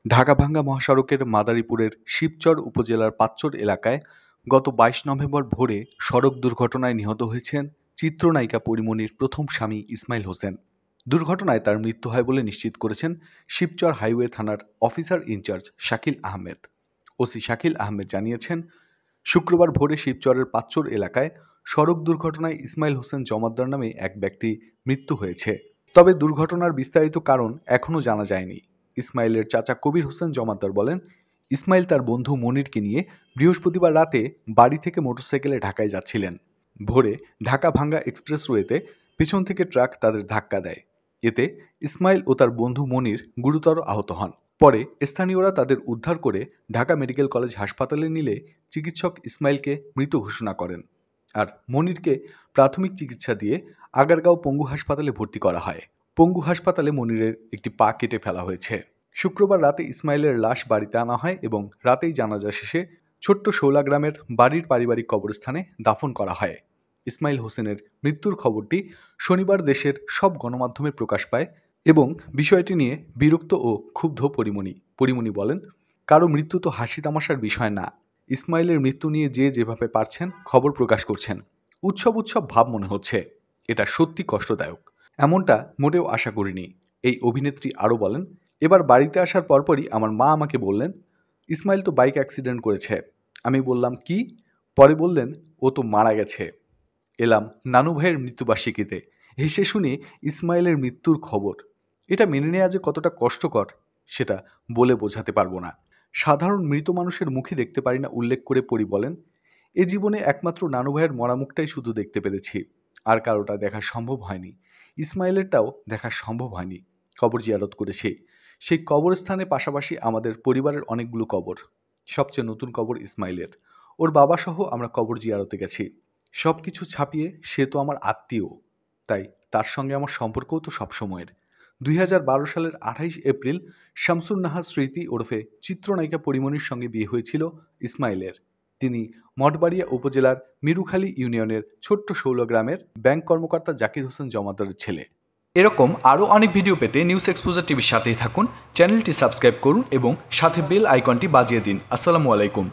ঢাকা-ভাঙ্গা মহাসড়কের মাদারীপুরের শিবচর উপজেলার পাচ্চর এলাকায় গত ২২ নভেম্বর ভোরে সড়ক দুর্ঘটনায় নিহত হয়েছেন চিত্রনায়িকা পরীমনির প্রথম স্বামী ইসমাইল হোসেন। দুর্ঘটনায় তার মৃত্যু হয় বলে নিশ্চিত করেছেন শিবচর হাইওয়ে থানার officer in charge Shakil Ahmed. OC Shakil Ahmed জানিয়েছেন, শুক্রবার ভোরে শিবচরের পাচ্চর এলাকায় সড়ক দুর্ঘটনায় ইসমাইল হোসেন জমাদ্দার নামে এক ব্যক্তি মৃত্যু হয়েছে। তবে দুর্ঘটনার বিস্তারিত কারণ এখনও জানা যায়নি। ইসমাইলের চাচা কবির হোসেন জমাদ্দার বলেন, ইসমাইল তার বন্ধু মনিরকে নিয়ে বৃহস্পতিবার রাতে বাড়ি থেকে মোটরসাইকেলে ঢাকায় যাচ্ছিলেন। ভোরে ঢাকা-ভাঙ্গা এক্সপ্রেসওয়েতে পিছন থেকে ট্রাক তাদের ধাক্কা দেয়। এতে ইসমাইল ও তার বন্ধু মনির গুরুতর আহত হন। পরে স্থানীয়রা তাদের উদ্ধার করে ঢাকা মেডিকেল কলেজ হাসপাতালে নিলে চিকিৎসক ইসমাইলকে মৃত ঘোষণা করেন। আর মনিরকে প্রাথমিক চিকিৎসা দিয়ে আগারগাঁও পঙ্গু হাসপাতালে ভর্তি করা হয়। পঙ্গু হাসপাতালে মনিরের একটি পা কেটে ফেলা হয়েছে। শুক্রবার রাতে ইসমাইলের লাশ বাড়িতে আনা হয় এবং রাতেই জানাজা শেষে ছোট্ট শৌলা গ্রামের বাড়ির পারিবারিক কবরস্থানে দাফন করা হয়। ইসমাইল হোসেনের মৃত্যুর খবরটি শনিবার দেশের সব গণমাধ্যমে প্রকাশ পায় এবং বিষয়টি নিয়ে বিরক্ত ও ক্ষুব্ধ পরীমনি বলেন, কারো মৃত্যু তো হাসি তামাশার বিষয় না। ইসমাইলের মৃত্যু নিয়ে যে যেভাবে পারছেন খবর প্রকাশ করছেন। উৎসব ভাব মনে হচ্ছে। এটা সত্যি কষ্টদায়ক। এমনটা মোটেও আশা করিনি। এই অভিনেত্রী আরও বলেন, এবার বাড়িতে আসার পরপরই আমার মা আমাকে বললেন, ইসমাইল তো বাইক অ্যাক্সিডেন্ট করেছে। আমি বললাম কি? পরে বললেন, ও তো মারা গেছে। এলাম নানু ভাইয়ের মৃত্যুবার্ষিকীতে, হেসে শুনি ইসমাইলের মৃত্যুর খবর। এটা মেনে নেওয়া যে কতটা কষ্টকর সেটা বলে বোঝাতে পারবো না। সাধারণ মৃত মানুষের মুখে দেখতে পারি না উল্লেখ করে পরি বলেন, এ জীবনে একমাত্র নানু ভাইয়ের মরা মুখটাই শুধু দেখতে পেরেছি, আর কারোটা দেখা সম্ভব হয়নি। ইসমাইলেরটাও দেখা সম্ভব হয়নি। কবর জিয়ারত করেছি। সেই কবরস্থানে পাশাপাশি আমাদের পরিবারের অনেকগুলো কবর। সবচেয়ে নতুন কবর ইসমাইলের। ওর বাবা সহ আমরা কবর জিয়ারতে গেছি। সব কিছু ছাপিয়ে সে তো আমার আত্মীয়, তাই তার সঙ্গে আমার সম্পর্কও তো সবসময়ের। 2012 সালের 28 এপ্রিল শামসুন নাহার স্মৃতি ওরফে চিত্রনায়িকা পরীমনির সঙ্গে বিয়ে হয়েছিল ইসমাইলের। তিনি মঠবাড়িয়া উপজেলার মিরুখালী ইউনিয়নের ছোট্ট শৌল গ্রামের ব্যাংক কর্মকর্তা জাকির হোসেন জমাদ্দারের ছেলে। এরকম আরও অনেক ভিডিও পেতে নিউজ এক্সপোজার টিভির সাথেই থাকুন। চ্যানেলটি সাবস্ক্রাইব করুন এবং সাথে বেল আইকনটি বাজিয়ে দিন। আসসালামু আলাইকুম।